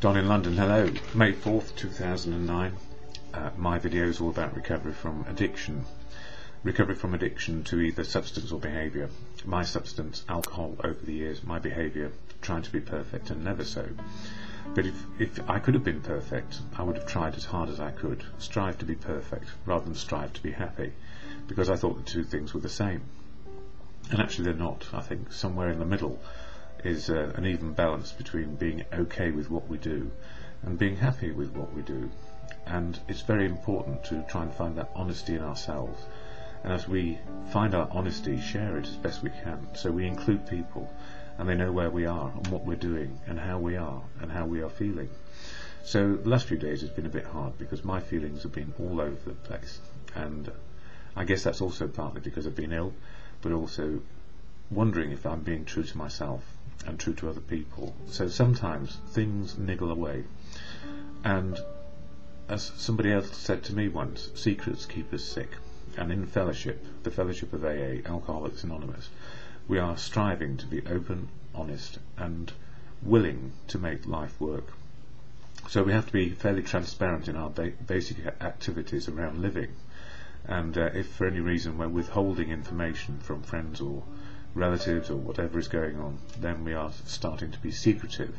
Don in London, hello. May 4th, 2009. My video is all about recovery from addiction. Recovery from addiction to either substance or behaviour. My substance, alcohol, over the years. My behaviour, trying to be perfect and never so. But if I could have been perfect, I would have tried as hard as I could. Strive to be perfect, rather than strive to be happy. Because I thought the two things were the same. And actually they're not. I think somewhere in the middle is an even balance between being okay with what we do and being happy with what we do. And it's very important to try and find that honesty in ourselves. And as we find our honesty, share it as best we can. So we include people and they know where we are and what we're doing and how we are feeling. So the last few days has been a bit hard because my feelings have been all over the place. And I guess that's also partly because I've been ill, but also wondering if I'm being true to myself and true to other people. So sometimes things niggle away, and as somebody else said to me once, secrets keep us sick. And in fellowship, the fellowship of AA, Alcoholics Anonymous, we are striving to be open, honest and willing to make life work. So we have to be fairly transparent in our basic activities around living, and if for any reason we're withholding information from friends or relatives or whatever is going on, then we are starting to be secretive,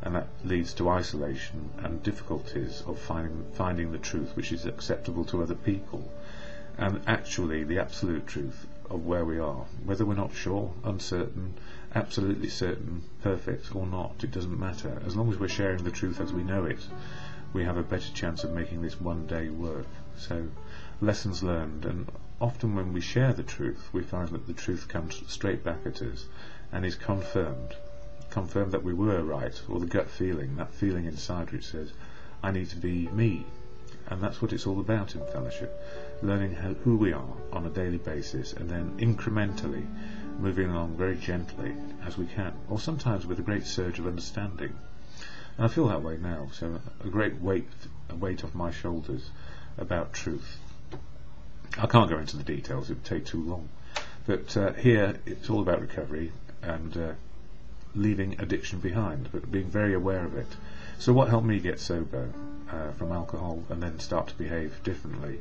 and that leads to isolation and difficulties of finding the truth which is acceptable to other people, and actually the absolute truth of where we are, whether we're not sure, uncertain, absolutely certain, perfect or not. It doesn't matter. As long as we're sharing the truth as we know it, we have a better chance of making this one day work. So lessons learned, and often when we share the truth, we find that the truth comes straight back at us and is confirmed that we were right, or the gut feeling, that feeling inside which says, I need to be me. And that's what it's all about in fellowship, learning who we are on a daily basis, and then incrementally moving along very gently as we can, or sometimes with a great surge of understanding. And I feel that way now, so a great weight off my shoulders about truth. I can't go into the details, it would take too long, but here it's all about recovery and leaving addiction behind, but being very aware of it. So what helped me get sober from alcohol and then start to behave differently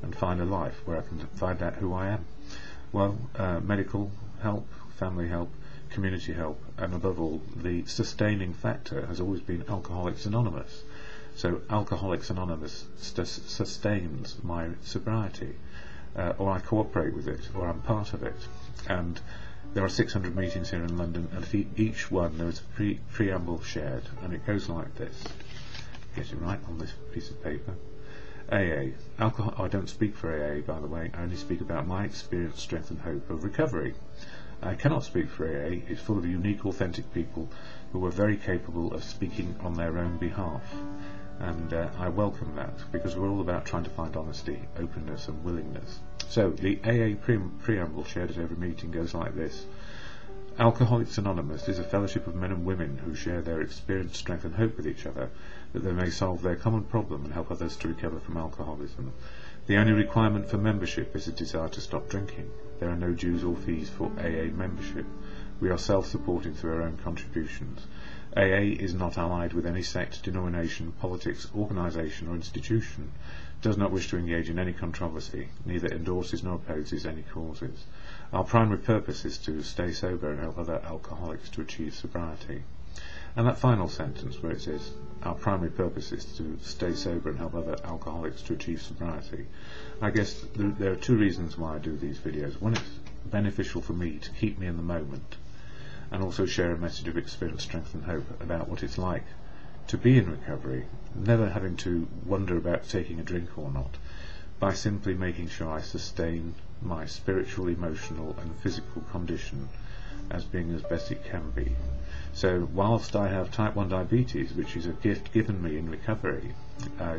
and find a life where I can find out who I am? Well, medical help, family help, community help, and above all, the sustaining factor has always been Alcoholics Anonymous. So Alcoholics Anonymous sustains my sobriety, or I cooperate with it, or I'm part of it. And there are 600 meetings here in London, and for each one there is a preamble shared, and it goes like this. Get it right on this piece of paper. AA. Alcohol. I don't speak for AA, by the way. I only speak about my experience, strength and hope of recovery. I cannot speak for AA. It's full of unique, authentic people who are very capable of speaking on their own behalf. And I welcome that, because we're all about trying to find honesty, openness and willingness. So the AA preamble shared at every meeting goes like this. Alcoholics Anonymous is a fellowship of men and women who share their experience, strength and hope with each other, that they may solve their common problem and help others to recover from alcoholism. The only requirement for membership is a desire to stop drinking. There are no dues or fees for AA membership. We are self-supporting through our own contributions. AA is not allied with any sect, denomination, politics, organisation or institution, does not wish to engage in any controversy, neither endorses nor opposes any causes. Our primary purpose is to stay sober and help other alcoholics to achieve sobriety. And that final sentence where it says, our primary purpose is to stay sober and help other alcoholics to achieve sobriety, I guess there are two reasons why I do these videos. One, it's beneficial for me to keep me in the moment, and also share a message of experience, strength and hope about what it's like to be in recovery, never having to wonder about taking a drink or not, by simply making sure I sustain my spiritual, emotional and physical condition as being as best it can be. So whilst I have type 1 diabetes, which is a gift given me in recovery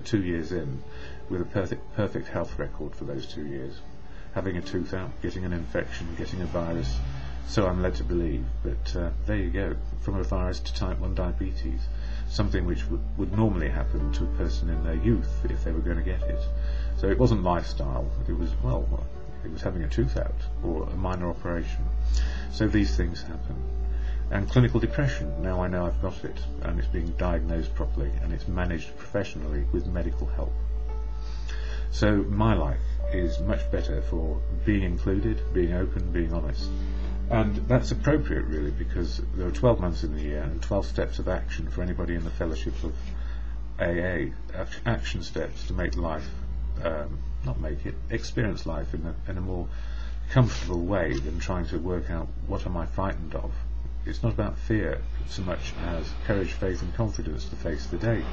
2 years in, with a perfect health record for those 2 years, having a tooth out, getting an infection, getting a virus, so I'm led to believe. But there you go, from a virus to type 1 diabetes, something which would normally happen to a person in their youth if they were going to get it. So it wasn't lifestyle, it was, well, it was having a tooth out or a minor operation. So these things happen. And clinical depression, now I know I've got it, and it's being diagnosed properly, and it's managed professionally with medical help. So my life is much better for being included, being open, being honest. And that's appropriate, really, because there are 12 months in the year and 12 steps of action for anybody in the fellowship of AA, action steps to make life, experience life in a more comfortable way than trying to work out what am I frightened of. It's not about fear so much as courage, faith and confidence to face the day.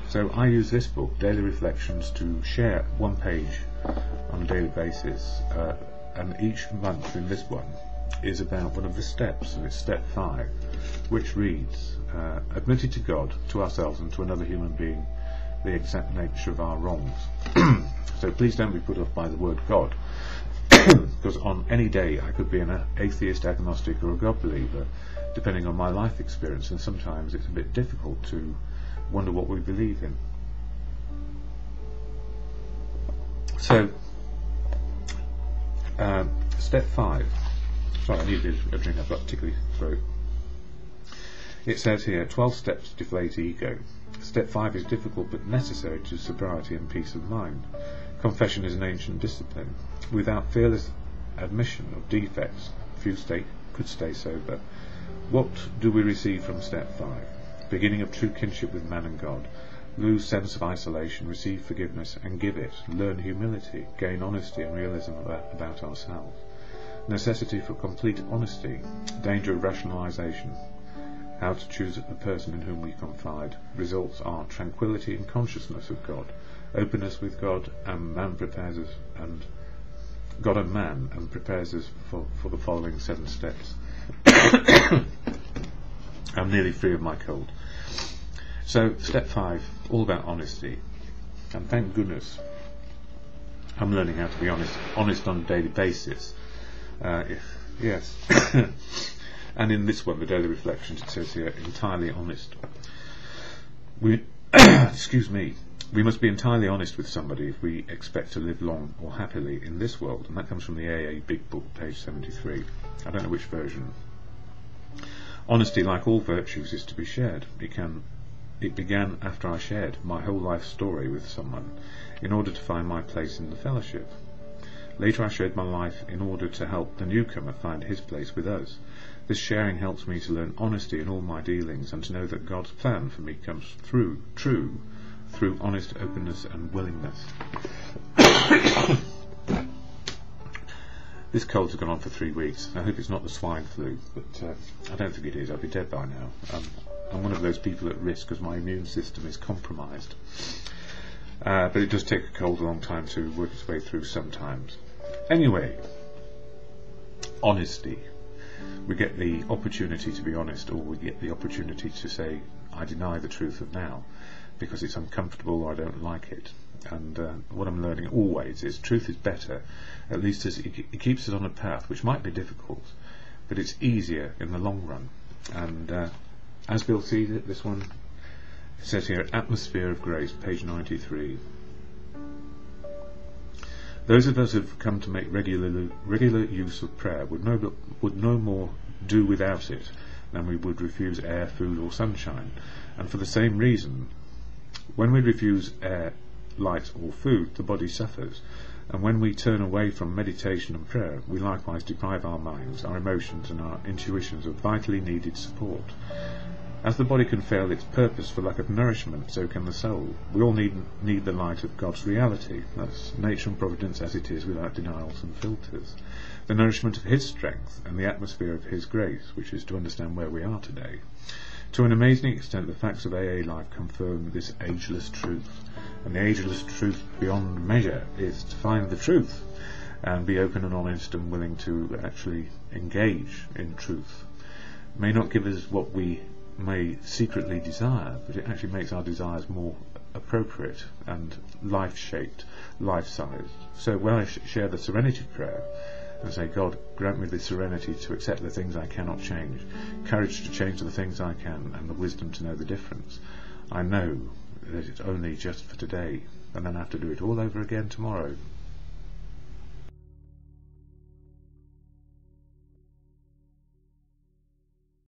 So I use this book, Daily Reflections, to share one page on a daily basis, and each month in this one is about one of the steps, and it's step 5, which reads, admitting to God, to ourselves and to another human being the exact nature of our wrongs. So please don't be put off by the word God, because on any day I could be an atheist, agnostic or a God believer, depending on my life experience, and sometimes it's a bit difficult to wonder what we believe in. So, step 5. Sorry, I needed a drink, I've got a tickly throat. It says here, 12 steps to deflate ego. Step 5 is difficult but necessary to sobriety and peace of mind. Confession is an ancient discipline. Without fearless admission of defects, few could stay sober. What do we receive from step 5? Beginning of true kinship with man and God. Lose sense of isolation, receive forgiveness and give it. Learn humility, gain honesty and realism about ourselves. Necessity for complete honesty, danger of rationalisation, how to choose a person in whom we confide. Results are tranquility and consciousness of God, openness with God and man prepares us, and God and man, and prepares us for the following 7 steps. I'm nearly free of my cold. So step 5, all about honesty, and thank goodness I'm learning how to be honest on a daily basis. Yes. And in this one, the Daily Reflections, it says here, entirely honest. Excuse me. We must be entirely honest with somebody if we expect to live long or happily in this world, and that comes from the AA Big Book, page 73. I don't know which version. Honesty, like all virtues, is to be shared. It began after I shared my whole life story with someone in order to find my place in the fellowship. Later I shared my life in order to help the newcomer find his place with us. This sharing helps me to learn honesty in all my dealings and to know that God's plan for me comes through honest openness and willingness. This cold's gone on for 3 weeks. I hope it's not the swine flu, but I don't think it is. I'd be dead by now. I'm one of those people at risk because my immune system is compromised. But it does take a cold a long time to work its way through sometimes. Anyway, honesty. We get the opportunity to be honest, or we get the opportunity to say, I deny the truth of now, because it's uncomfortable or I don't like it. And what I'm learning always is truth is better, at least as it keeps us on a path which might be difficult, but it's easier in the long run. And as Bill sees it, this one says here, Atmosphere of Grace, page 93. Those of us who have come to make regular use of prayer would no more do without it than we would refuse air, food or sunshine. And for the same reason, when we refuse air, light or food, the body suffers. And when we turn away from meditation and prayer, we likewise deprive our minds, our emotions and our intuitions of vitally needed support. As the body can fail its purpose for lack of nourishment, so can the soul. We all need the light of God's reality. That's nature and providence as it is, without denials and filters. The nourishment of His strength and the atmosphere of His grace, which is to understand where we are today. To an amazing extent, the facts of AA life confirm this ageless truth. And the ageless truth beyond measure is to find the truth and be open and honest and willing to actually engage in truth. It may not give us what we may secretly desire, but it actually makes our desires more appropriate and life-shaped, life-sized. So when I share the Serenity Prayer and say, God, grant me the serenity to accept the things I cannot change, courage to change the things I can, and the wisdom to know the difference, I know that it's only just for today, and then I have to do it all over again tomorrow.